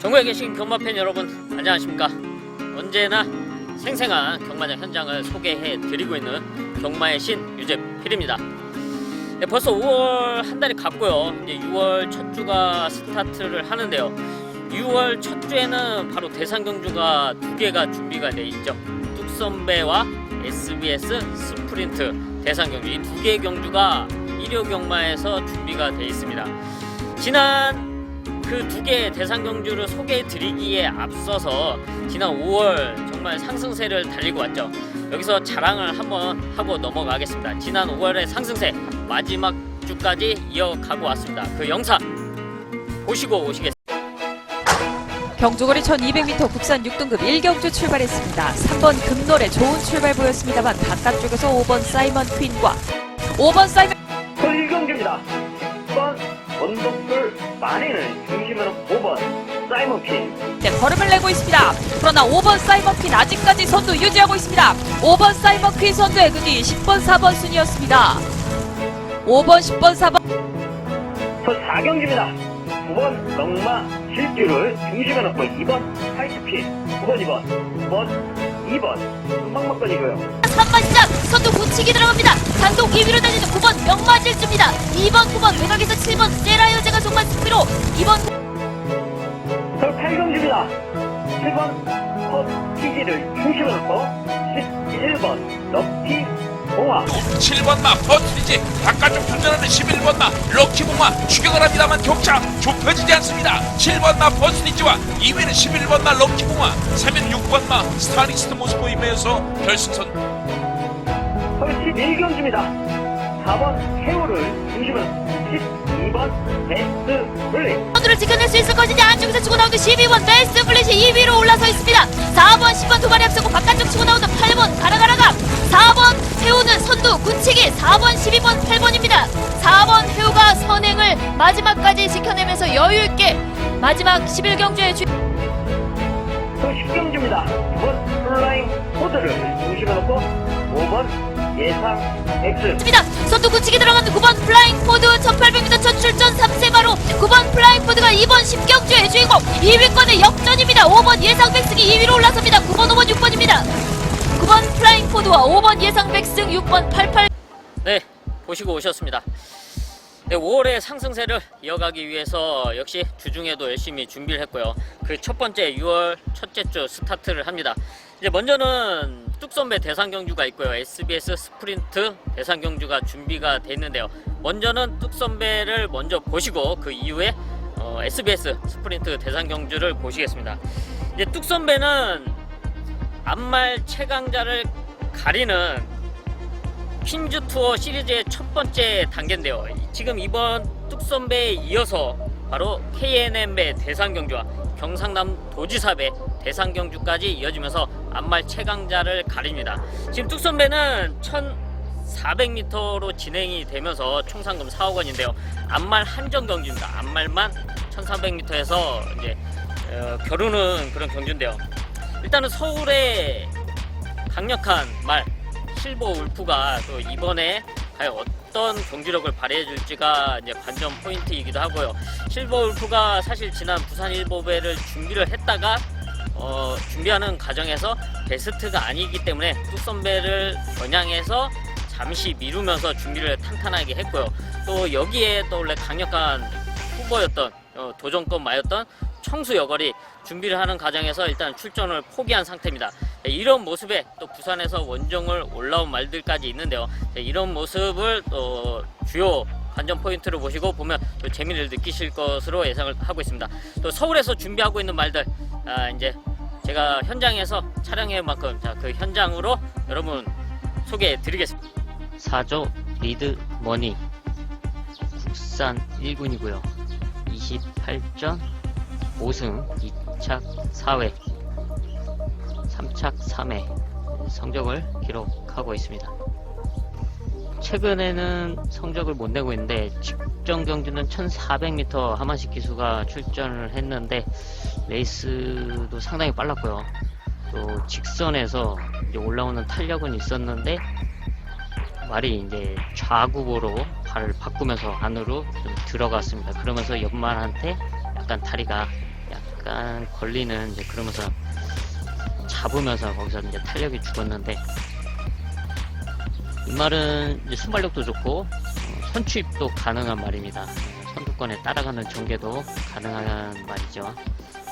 전국에 계신 경마팬 여러분 안녕하십니까. 언제나 생생한 경마장 현장을 소개해 드리고 있는 경마의 신 유재필입니다. 네, 벌써 5월 한 달이 갔고요. 이제 6월 첫 주가 스타트를 하는데요. 6월 첫 주에는 바로 대상경주가 두 개가 준비가 돼 있죠. 뚝선배와 SBS 스프린트 대상경주, 이 두 개의 경주가 1호 경마에서 준비가 돼 있습니다. 지난 그 두 개의 대상경주를 소개해 드리기에 앞서서 지난 5월 정말 상승세를 달리고 왔죠. 여기서 자랑을 한번 하고 넘어가겠습니다. 지난 5월의 상승세 마지막 주까지 이어가고 왔습니다. 그 영상 보시고 오시겠습니다. 경주거리 1200m 국산 6등급 1경주 출발했습니다. 3번 금노래 좋은 출발 보였습니다만 바깥쪽에서 5번 사이먼 퀸과 5번 사이먼 1경주입니다. 10번 원동풀 마린을 중심으로 5번 사이먼 퀸. 네, 걸음을 내고 있습니다. 그러나 5번 사이먼 퀸 아직까지 선두 유지하고 있습니다. 5번 사이먼 퀸 선두의 그 뒤 10번 4번 순이었습니다. 5번 10번 4번 첫 4경주입니다. 9번 넉마 질주를 중심에 놓고 2번 하이스피, 9번 2번 금방막건이고요. 3번 시작 선두 굳히기 들어갑니다. 단독 2위로 달리는 9번 명마질주입니다. 2번 9번 외곽에서 7번 세라요제가 정말 승리로 2번 첫 8경주입니다. 7번 컷 티지를 중심에 놓고 11번 럭키 봉화, 7번 마 퍼트리지 바깥쪽 분전하는 11번 마 럭키봉화 추격을 합니다만 격차 좁혀지지 않습니다. 7번 마 퍼트리지와 2위는 11번 마 럭키봉화, 3위는 6번 마 스타리스트 모습 보이면서 결승선. 첫 11경주입니다. 4번 해우를 중심으로 12번 베스트 블랙, 선두를 지켜낼 수 있을 것이냐. 안쪽에서 치고 나오는 12번 베스트 블릿이 2위로 올라서 있습니다. 4번 10번 두 마리 앞서고 바깥쪽 치고 나오는 8번 가라가라가, 4번 해우는 선두 굳히기, 4번 12번 8번입니다. 4번 해우가 선행을 마지막까지 지켜내면서 여유있게 마지막 11경주의 또 10경주입니다. 9번 플라잉 포드를 중심에 놓고 5번 예상 X, 입니다. 선두 굳히기 들어가는 9번 플라잉 포드 1800m 첫 출전 3세바로 9번 플라잉 포드가 이번 10경주의 주인공 2위권의 역전입니다. 5번 예상 백승이 2위로 올라섭니다. 9번 5번 6번입니다. 9번 플라잉 포드와 5번 예상 백승 6번 88. 네, 보시고 오셨습니다. 네, 5월의 상승세를 이어가기 위해서 역시 주중에도 열심히 준비를 했고요. 그 첫 번째 6월 첫째 주 스타트를 합니다. 이제 먼저는 뚝선배 대상경주가 있고요. SBS 스프린트 대상경주가 준비가 돼 있는데요. 먼저는 뚝선배를 먼저 보시고 그 이후에 SBS 스프린트 대상경주를 보시겠습니다. 이제 뚝선배는 앞말 최강자를 가리는 퀸즈 투어 시리즈의 첫 번째 단계인데요. 지금 이번 뚝선배에 이어서 바로 KNM배 대상경주와 경상남 도지사배 대상경주까지 이어지면서 앞말 최강자를 가립니다. 지금 뚝선배는 1400m로 진행이 되면서 총 상금 4억 원인데요. 앞말 한정 경주입니다. 앞말만 1300m에서 이제 겨루는 그런 경주인데요. 일단은 서울의 강력한 말 실버 울프가 또 이번에 과연 어떤 경주력을 발휘해줄지가 이제 관전 포인트이기도 하고요. 실버 울프가 사실 지난 부산 일보배를 준비를 했다가 준비하는 과정에서 베스트가 아니기 때문에 뚝선배를 겨냥해서 잠시 미루면서 준비를 탄탄하게 했고요. 또 여기에 또 원래 강력한 후보였던 도전권 마였던 청수 여걸이 준비를 하는 과정에서 일단 출전을 포기한 상태입니다. 이런 모습에 또 부산에서 원정을 올라온 말들까지 있는데요. 이런 모습을 또 주요 관전 포인트로 보시고 보면 또 재미를 느끼실 것으로 예상을 하고 있습니다. 또 서울에서 준비하고 있는 말들 이제 제가 현장에서 촬영해 온 만큼 그 현장으로 여러분 소개해 드리겠습니다. 4조 리드 머니 국산 1군이고요. 28전 5승 2착 4회 3착 3회 성적을 기록하고 있습니다. 최근에는 성적을 못 내고 있는데 직전 경주는 1400m 하만식 기수가 출전을 했는데 레이스도 상당히 빨랐고요. 또 직선에서 이제 올라오는 탄력은 있었는데 말이 이제 좌구보로 발을 바꾸면서 안으로 좀 들어갔습니다. 그러면서 옆말한테 약간 다리가 약간 걸리는 이제 그러면서 잡으면서 거기서 이제 탄력이 죽었는데, 이 말은 이제 순발력도 좋고 선취입도 가능한 말입니다. 선두권에 따라가는 전개도 가능한 말이죠.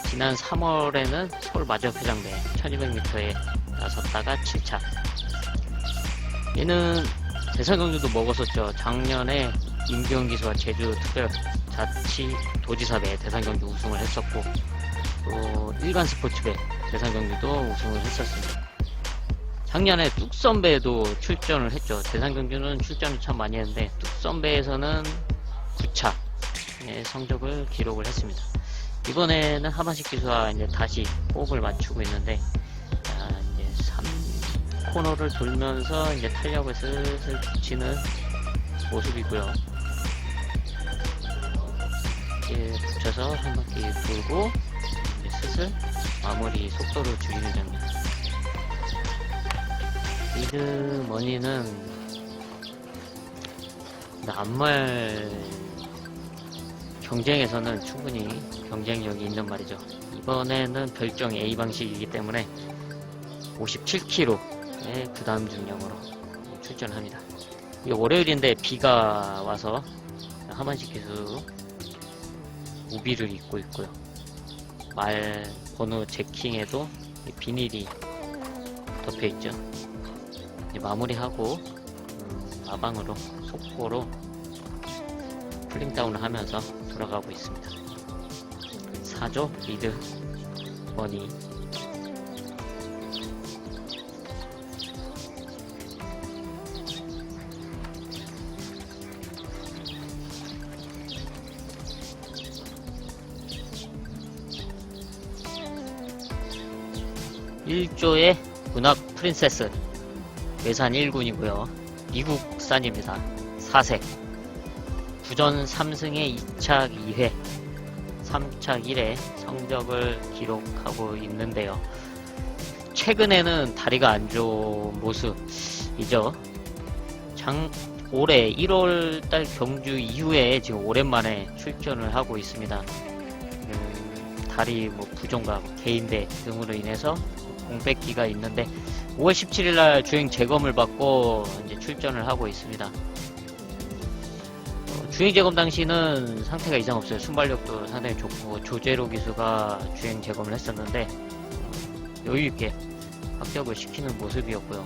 지난 3월에는 서울 마저회장대 1200m에 나섰다가 7차. 얘는 대상경주도 먹었었죠. 작년에 임기원 기수와 제주특별자치도지사배 대상경주 우승을 했었고, 또 일간 스포츠배 대상경주도 우승을 했었습니다. 작년에 뚝선배도 출전을 했죠. 대상경주는 출전을 참 많이 했는데 뚝선배에서는 9차의 성적을 기록을 했습니다. 이번에는 하만식 기수와 이제 다시 호흡을 맞추고 있는데, 이제 3코너를 돌면서 이제 탄력을 슬슬 붙이는 모습이고요. 이렇게 붙여서 한 바퀴 돌고 이제 슬슬 마무리 속도를 줄이는 장면. 리드머니는 앞말 경쟁에서는 충분히 경쟁력이 있는 말이죠. 이번에는 별정 A 방식이기 때문에 57kg의 부담 중량으로 출전합니다. 이게 월요일인데 비가 와서 하만식 기수 우비를 입고 있고요. 말 번호 제킹에도 비닐이 덮여 있죠. 마무리하고 마방으로 속보로 풀링다운을 하면서 돌아가고 있습니다. 4조 리드 머니. (1조의) 문학 프린세스 외산 1군이고요. 미국산입니다. 4색. 부전 3승에 2착 2회, 3착 1회 성적을 기록하고 있는데요. 최근에는 다리가 안 좋은 모습이죠. 올해 1월달 경주 이후에 지금 오랜만에 출전을 하고 있습니다. 다리 부종과 개인대 등으로 인해서 공백기가 있는데 5월 17일날 주행 재검을 받고 이제 출전을 하고 있습니다. 주행 재검 당시는 상태가 이상 없어요. 순발력도 상당히 좋고 조제로 기수가 주행 재검을 했었는데 여유 있게 합격을 시키는 모습이었고요.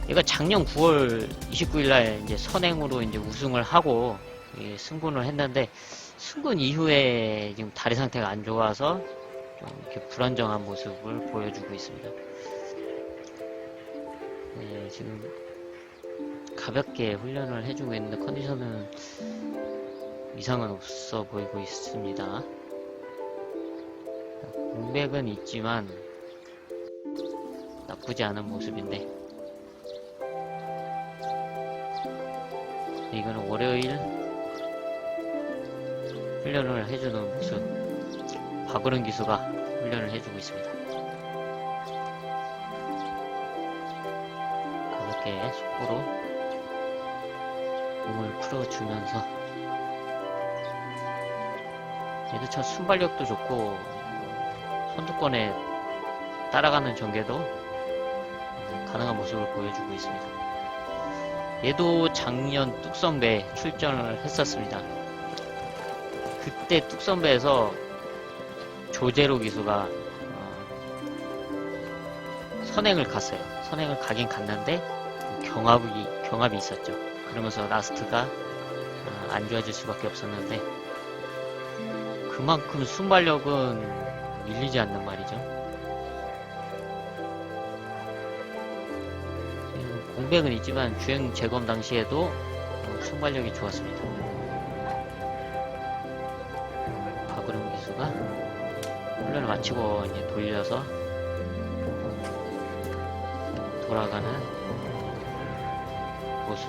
얘가 작년 9월 29일날 이제 선행으로 이제 우승을 하고 승군을 했는데 승군 이후에 지금 다리 상태가 안 좋아서 좀 이렇게 불안정한 모습을 보여주고 있습니다. 네, 지금 가볍게 훈련을 해주고 있는데 컨디션은 이상은 없어 보이고 있습니다. 공백은 있지만 나쁘지 않은 모습인데, 이거는 월요일 훈련을 해주는 모습. 박으른 기수가 훈련을 해주고 있습니다. 가볍게 속보로 몸을 풀어주면서, 얘도 참 순발력도 좋고 선두권에 따라가는 전개도 가능한 모습을 보여주고 있습니다. 얘도 작년 뚝선배 출전을 했었습니다. 그때 뚝선배에서 조제로 기수가 선행을 갔어요. 선행을 가긴 갔는데 경합이 있었죠. 그러면서 라스트가 안 좋아질 수밖에 없었는데, 그만큼 순발력은 밀리지 않는 말이죠. 공백은 있지만 주행 재검 당시에도 순발력이 좋았습니다. 박으름 기수가 훈련을 마치고 이제 돌려서 돌아가는 모습.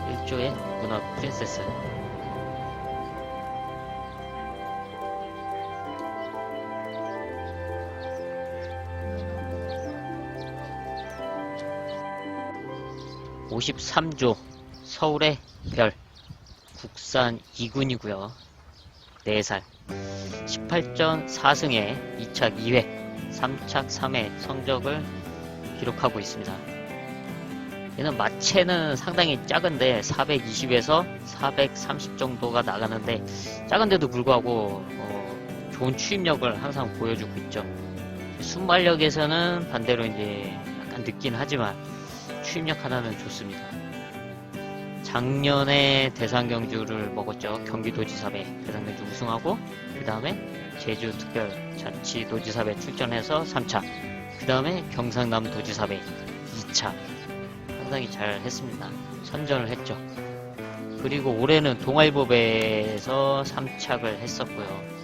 일조의 문학 프린세스. (53조) 서울의 별 국산 2군이고요. 4살 18전 4승에 2착 2회 3착 3회 성적을 기록하고 있습니다. 얘는 마체는 상당히 작은데 420에서 430 정도가 나가는데 작은데도 불구하고 좋은 추임력을 항상 보여주고 있죠. 순발력에서는 반대로 이제 약간 늦긴 하지만 추임력 하나는 좋습니다. 작년에 대상경주를 먹었죠. 경기도지사배 대상경주 우승하고 그 다음에 제주특별자치도지사배 출전해서 3차 그 다음에 경상남도지사배 2차 상당히 잘 했습니다. 선전을 했죠. 그리고 올해는 동아일보배에서 3착을 했었고요.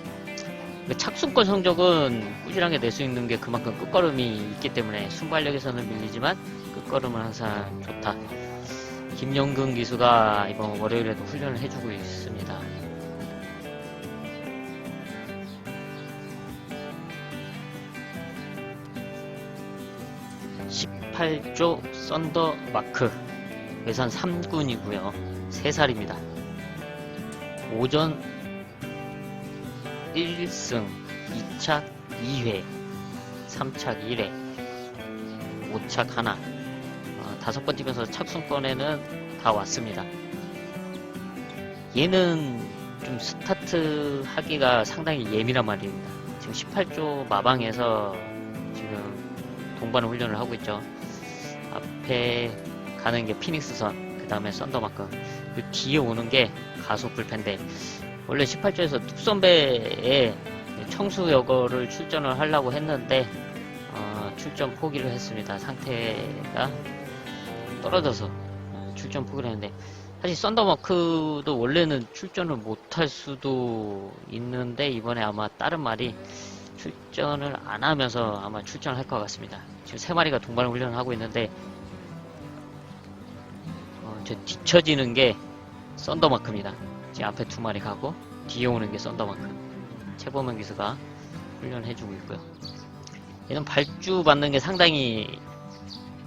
착순권 성적은 꾸준하게 낼 수 있는 게 그만큼 끝걸음이 있기 때문에 순발력에서는 밀리지만 끝걸음은 항상 좋다. 김영근 기수가 이번 월요일에도 훈련을 해주고 있습니다. (18조) 썬더 마크 외산 3군이고요 3살입니다. 오전 1승 2착 2회 3착 1회 5착 하나 5번 뛰면서 착순권에는 다 왔습니다. 얘는 좀 스타트 하기가 상당히 예민한 말입니다. 지금 18조 마방에서 지금 동반 훈련을 하고 있죠. 앞에 가는 게 피닉스선, 그 다음에 썬더마크, 그 뒤에 오는 게 가속 불펜데 원래 18조에서 뚝선배에 청수여거를 출전을 하려고 했는데 출전 포기를 했습니다. 상태가 떨어져서 출전 포기를 했는데 사실 썬더마크도 원래는 출전을 못할 수도 있는데 이번에 아마 다른 말이 출전을 안 하면서 아마 출전을 할 것 같습니다. 지금 3마리가 동반 훈련을 하고 있는데 저 뒤처지는 게 썬더마크입니다. 지금 앞에 2마리 가고 뒤에 오는 게 썬더마크. 최범현 기수가 훈련해주고 있고요. 얘는 발주 받는 게 상당히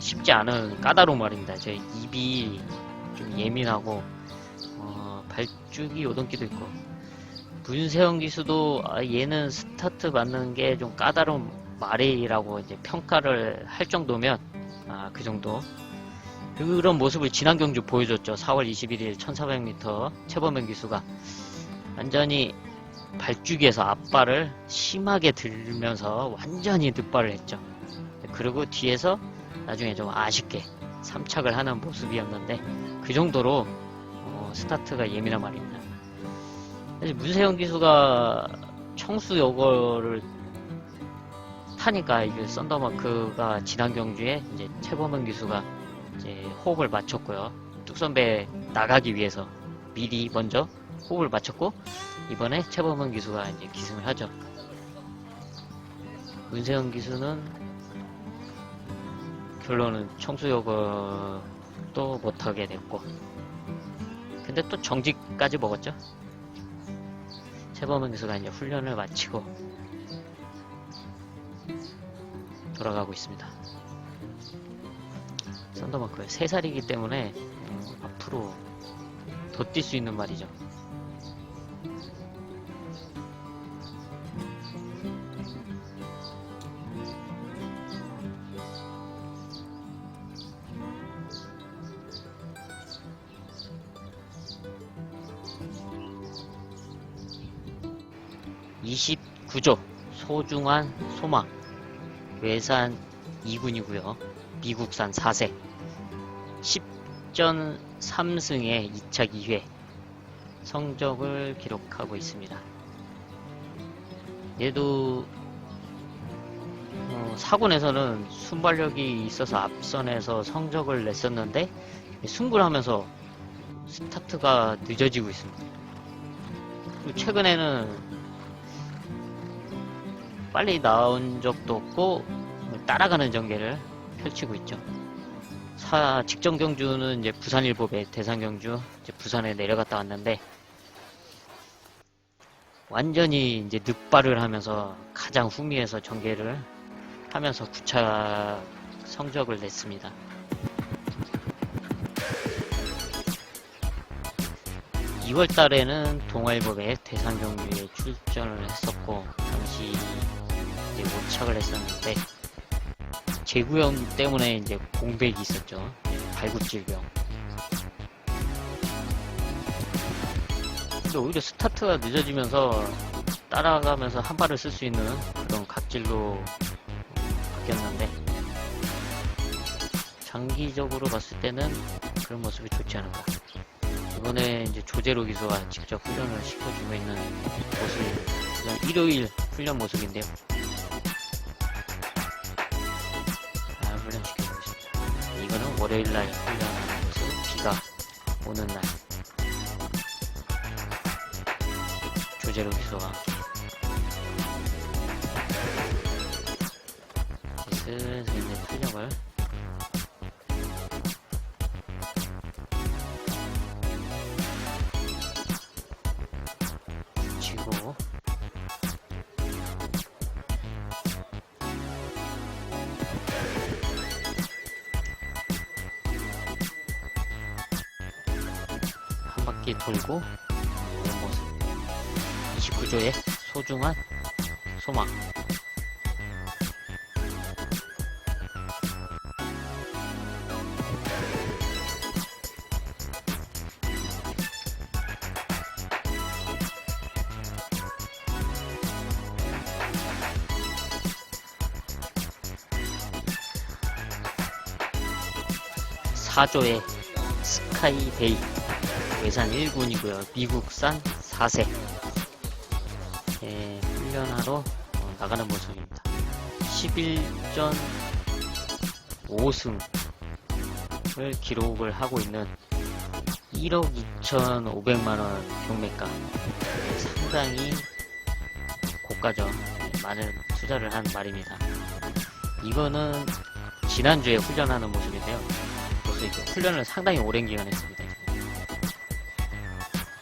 쉽지 않은 까다로운 말입니다. 제 입이 좀 예민하고 발주기 요동기도 있고 문세영 기수도 얘는 스타트 받는 게 좀 까다로운 말이라고 이제 평가를 할 정도면 그 정도 그런 모습을 지난 경주 보여줬죠. 4월 21일 1400m 최범현 기수가 완전히 발주기에서 앞발을 심하게 들면서 완전히 늑발을 했죠. 그리고 뒤에서 나중에 좀 아쉽게 3착을 하는 모습이었는데 그 정도로 스타트가 예민한 말입니다. 사실 문세영 기수가 청수여거를 타니까 이제 썬더마크가 지난 경주에 이제 최범현 기수가 이제 호흡을 맞췄고요. 뚝선배 나가기 위해서 미리 먼저 호흡을 맞췄고 이번에 최범현 기수가 이제 기승을 하죠. 문세영 기수는 결론은 청수여거도 못하게 됐고 근데 또 정직까지 먹었죠. 최범현 기수가 이제 훈련을 마치고 돌아가고 있습니다. 썬더마크 3살이기 때문에 앞으로 더 뛸 수 있는 말이죠. (29조) 소중한 소마 외산 2군이고요 미국산 4세 10전 3승에 2착 2회 성적을 기록하고 있습니다. 얘도 4군에서는 순발력이 있어서 앞선에서 성적을 냈었는데 승부를 하면서 스타트가 늦어지고 있습니다. 그리고 최근에는 빨리 나온 적도 없고 따라가는 전개를 펼치고 있죠. 직전 경주는 이제 부산일보배 대상 경주 이제 부산에 내려갔다 왔는데 완전히 이제 늑발을 하면서 가장 후미에서 전개를 하면서 9차 성적을 냈습니다. 2월 달에는 동아일보의 대상 경주에 출전을 했었고, 당시 이제 오착을 했었는데, 재구형 때문에 이제 공백이 있었죠. 발구질병. 근데 오히려 스타트가 늦어지면서 따라가면서 한 발을 쓸 수 있는 그런 각질로 바뀌었는데, 장기적으로 봤을 때는 그런 모습이 좋지 않은가. 이번에 이제 조재로 기수가 직접 훈련을 시켜주고 있는 모습이 그냥 일요일 훈련 모습인데요. 잘 훈련 시켜주고 있습니다. 이거는 월요일날 훈련하는 모습, 비가 오는 날 조재로 기수가 슬슬 이제 탄력을 치고 한 바퀴 돌고 이런 모습. 29조의 소중한 소망. 사조의 스카이데이, 외산 1군이고요. 미국산 4세 훈련하러 나가는 모습입니다. 11전 5승을 기록을 하고 있는 1억 2,500만원 경매가, 상당히 고가죠. 많은 투자를 한 말입니다. 이거는 지난주에 훈련하는 모습인데요. 훈련을 상당히 오랜 기간 했습니다.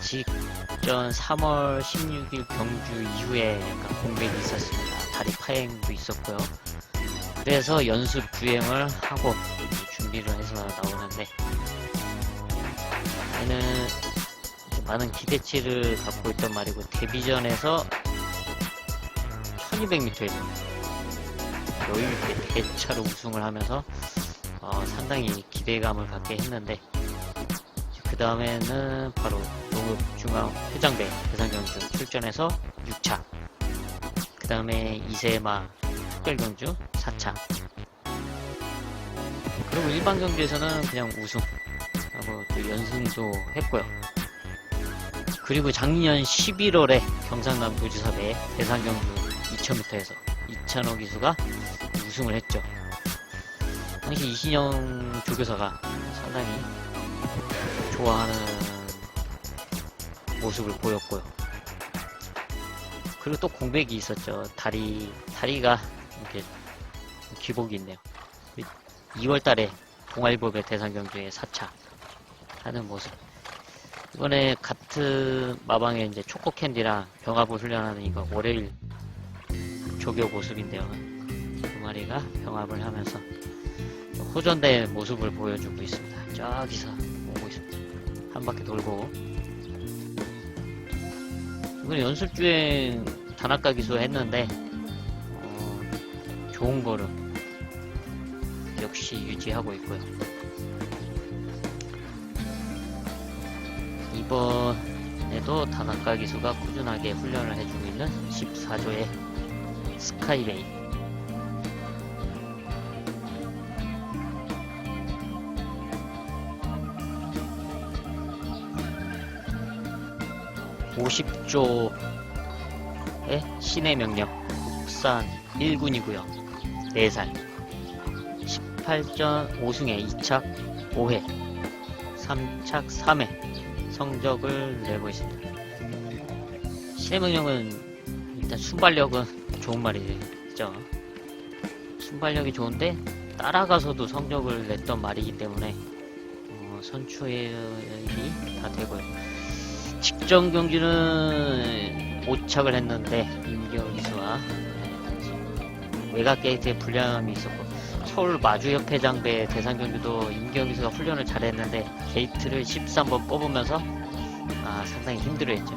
직전 3월 16일 경주 이후에 약간 공백이 있었습니다. 다리 파행도 있었고요. 그래서 연습 주행을 하고 준비를 해서 나오는데, 얘는 많은 기대치를 갖고 있던 말이고, 데뷔전에서 1200m에서 여유있게 대차로 우승을 하면서 상당히 기대감을 갖게 했는데, 그 다음에는 바로 농업중앙회장배 대상경주 출전해서 6차, 그 다음에 이세마 특별경주 4차, 그리고 일반경주에서는 그냥 우승하고 또 연승도 했고요. 그리고 작년 11월에 경상남 도지사배 대상경주 2000m에서 이찬호 기수가 우승을 했죠. 당시 이신영 조교사가 상당히 좋아하는 모습을 보였고요. 그리고 또 공백이 있었죠. 다리가 이렇게 기복이 있네요. 2월달에 동아일보배 대상경주에 4차 하는 모습. 이번에 같은 마방에 이제 초코캔디랑 병합을 훈련하는 이거 월요일 조교 모습인데요. 두 마리가 병합을 하면서 호전대의 모습을 보여주고 있습니다. 저기서 오고 있습니다. 한 바퀴 돌고. 이번에 연습주행 단학가 기수 했는데 좋은 걸음 역시 유지하고 있고요. 이번에도 단학가 기수가 꾸준하게 훈련을 해주고 있는 14조의 스카이레이. 50조의 신의 명령, 국산 1군이고요. 4살 18전 5승에 2착 5회 3착 3회 성적을 내고 있습니다. 신의 명령은 일단 순발력은 좋은 말이죠. 순발력이 좋은데 따라가서도 성적을 냈던 말이기 때문에 선추일이 다 되고요. 직전 경기는 5착을 했는데 임기영 기수와 외곽 게이트에 불량이 있었고, 서울 마주협회장배 대상 경기도 임기영 기수가 훈련을 잘했는데 게이트를 13번 뽑으면서 상당히 힘들어했죠.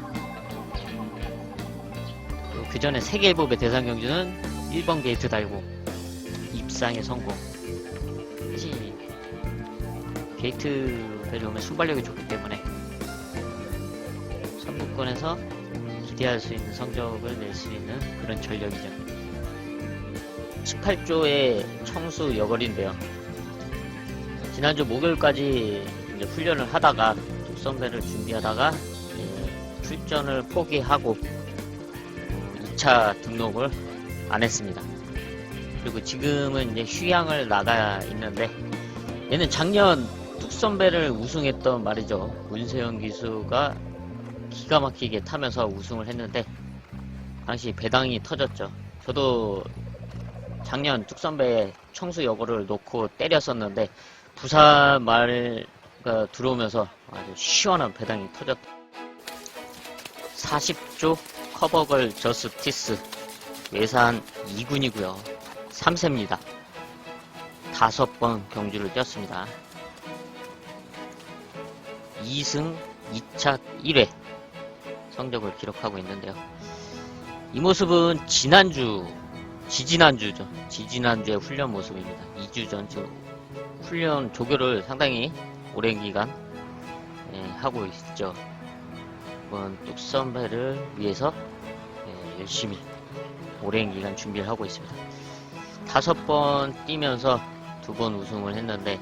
그 전에 세계일보배 대상 경주는 1번 게이트 달고 입상에 성공. 사실 게이트 배를 오면 순발력이 좋기 때문에 선두권에서 기대할 수 있는 성적을 낼 수 있는 그런 전력이죠. 18조의 청수 여걸인데요. 지난주 목요일까지 이제 훈련을 하다가 뚝섬배를 준비하다가 출전을 포기하고 2차 등록을 안 했습니다. 그리고 지금은 이제 휴양을 나가 있는데, 얘는 작년 뚝섬배를 우승했던 말이죠. 문세영 기수가 기가 막히게 타면서 우승을 했는데 당시 배당이 터졌죠. 저도 작년 뚝섬배 청수 여고를 놓고 때렸었는데 부산 말가 들어오면서 아주 시원한 배당이 터졌다. 40조 커버걸 저스티스 외산 2군이고요. 3세입니다. 5번 경주를 뛰었습니다. 2승 2착 1회 성적을 기록하고 있는데요. 이 모습은 지지난주죠. 지지난주의 훈련 모습입니다. 2주 전 지금 훈련 조교를 상당히 오랜 기간 하고 있죠. 이번 뚝섬배를 위해서 열심히 오랜 기간 준비를 하고 있습니다. 5번 뛰면서 2번 우승을 했는데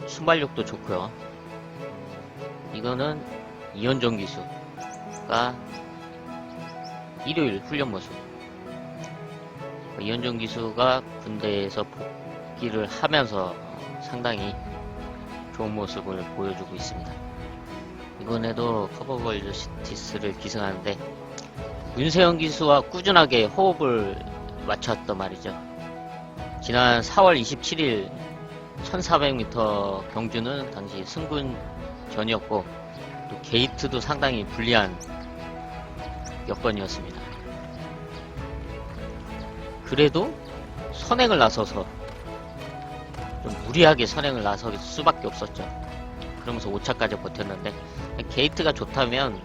순발력도 좋고요. 이거는 이현정 기수가 일요일 훈련 모습. 이현정 기수가 군대에서 복귀를 하면서 상당히 좋은 모습을 보여주고 있습니다. 이번에도 커버걸 저스티스를 기승하는데 문세영 기수와 꾸준하게 호흡을 맞췄단 말이죠. 지난 4월 27일 1400m 경주는 당시 승군 전이었고 또 게이트도 상당히 불리한 여건이었습니다. 그래도 선행을 나서서 좀 무리하게 선행을 나설 수밖에 없었죠. 그러면서 5차까지 버텼는데 게이트가 좋다면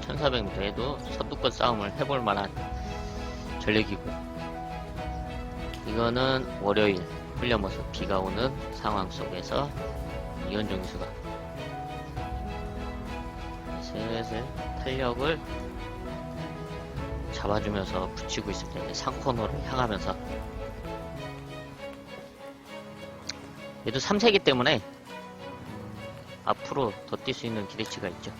1400m에도 선두권 싸움을 해볼 만한 전력이고요. 이거는 월요일 훈련 모습, 비가 오는 상황 속에서 이현정 기수가 슬슬 탄력을 잡아주면서 붙이고 있습니다. 상코너를 향하면서. 얘도 3세기 때문에 앞으로 더 뛸 수 있는 기대치가 있죠.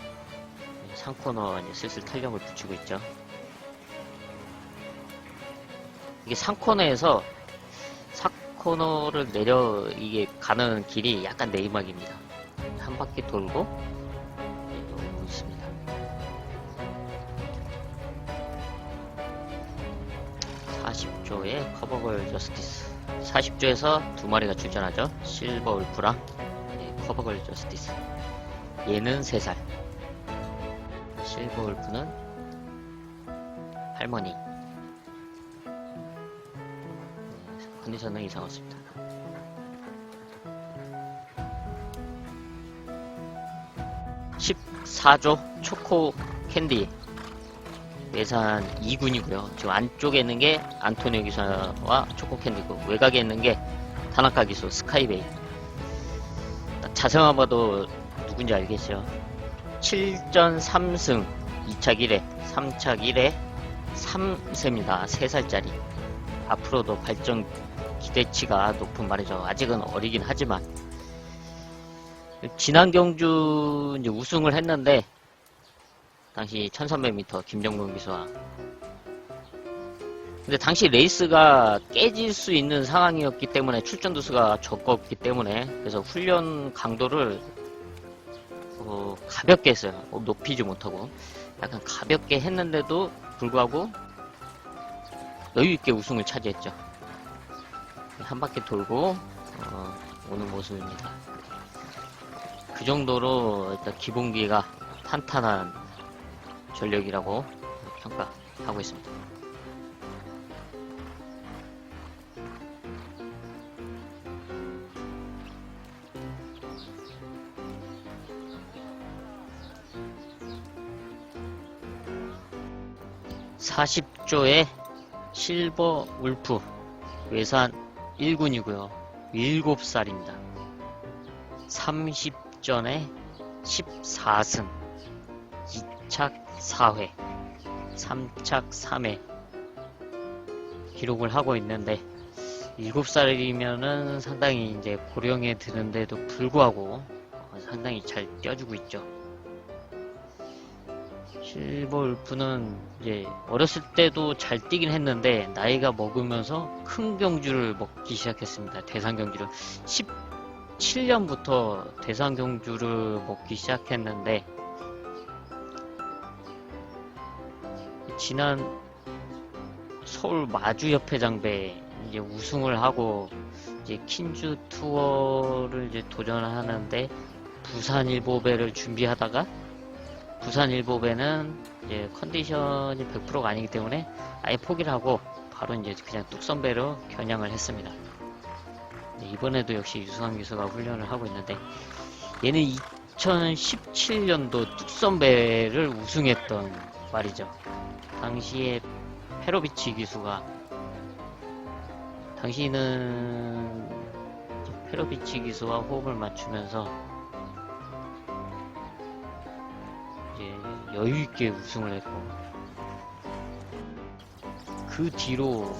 상코너 이제 슬슬 탄력을 붙이고 있죠. 이게 상코너에서 4코너를 내려 이게 가는 길이 약간 내리막입니다. 한 바퀴 돌고 오고 있습니다. 40조의 커버걸 저스티스. 40조에서 2마리가 출전하죠. 실버 울프랑 커버걸 저스티스. 얘는 3살. 실버 울프는 할머니. 컨디션은 이상했습니다. 14조 초코 캔디 예산 2군이고요. 지금 안쪽에 있는 게 안토니오 기사와 초코 캔디고 외곽에 있는 게 타나카 기수 스카이베이. 자세만 봐도 누군지 알겠어요. 7전 3승 2착 1회 3착 1회 3세입니다. 3살짜리. 앞으로도 발전 기대치가 높은 말이죠. 아직은 어리긴 하지만 지난 경주 이제 우승을 했는데 당시 1300m 김정문 기수와 근데 당시 레이스가 깨질 수 있는 상황이었기 때문에 출전 두수가 적었기 때문에 그래서 훈련 강도를 가볍게 했어요. 높이지 못하고 약간 가볍게 했는데도 불구하고 여유있게 우승을 차지했죠. 한 바퀴 돌고 오는 모습입니다. 그 정도로 일단 기본기가 탄탄한 전력이라고 평가하고 있습니다. 40조의 실버 울프 외산 1군이고요. 7살입니다. 30전에 14승, 2착 4회, 3착 3회 기록을 하고 있는데 7살이면은 상당히 이제 고령에 드는데도 불구하고 상당히 잘 뛰어주고 있죠. 실버 울프는 이제 어렸을 때도 잘 뛰긴 했는데 나이가 먹으면서 큰 경주를 먹기 시작했습니다. 대상 경주를 17년부터 대상 경주를 먹기 시작했는데 지난 서울 마주협회장배 이제 우승을 하고 이제 킨주 투어를 이제 도전하는데 부산 일보배를 준비하다가 부산 일보배는 이제 컨디션이 100%가 아니기 때문에 아예 포기를 하고 바로 이제 그냥 뚝선배로 겨냥을 했습니다. 이번에도 역시 유승환 기수가 훈련을 하고 있는데 얘는 2017년도 뚝선배를 우승했던 말이죠. 당시에 페로비치 기수가 당시는 페로비치 기수와 호흡을 맞추면서 이제 여유있게 우승을 했고 그 뒤로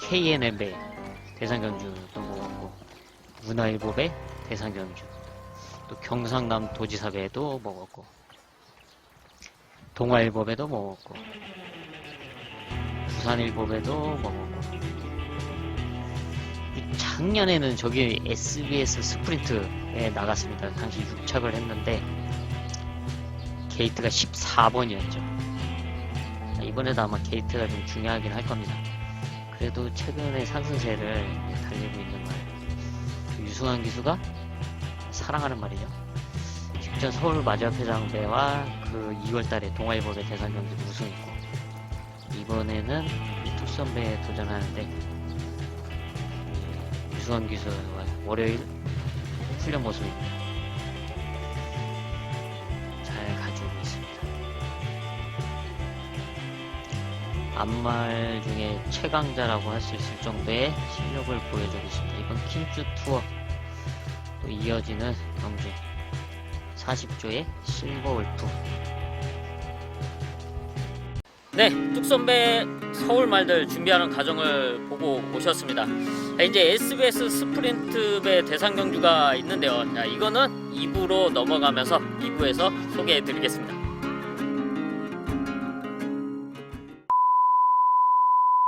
KNM배 대상경주도 먹었고 문화일보배 대상경주 또 경상남 도지사배도 먹었고 동아일보배도 먹었고 부산일보배도 먹었고 작년에는 저기 SBS 스프린트에 나갔습니다. 당시 6착을 했는데 게이트가 14번이었죠. 이번에도 아마 게이트가 좀 중요하긴 할 겁니다. 그래도 최근에 상승세를 달리고 있는 말 유승환 기수가 사랑하는 말이죠. 직전 서울 마주협회장배와 그 2월달에 동아일보배 대상경기도 우승했고 이번에는 뚝선배에 도전하는데 유승환 기수와 월요일 훈련 모습이 잘 가지고 있습니다. 앞말 중에 최강자라고 할 수 있을 정도의 실력을 보여주고 있습니다. 이번 킨주 투어 또 이어지는 경주 40조의 실버 울프. 네, 뚝선배 서울 말들 준비하는 과정을 보고 오셨습니다. 이제 SBS 스프린트배 대상 경주가 있는데요. 자, 이거는 2부로 넘어가면서 2부에서 소개해 드리겠습니다.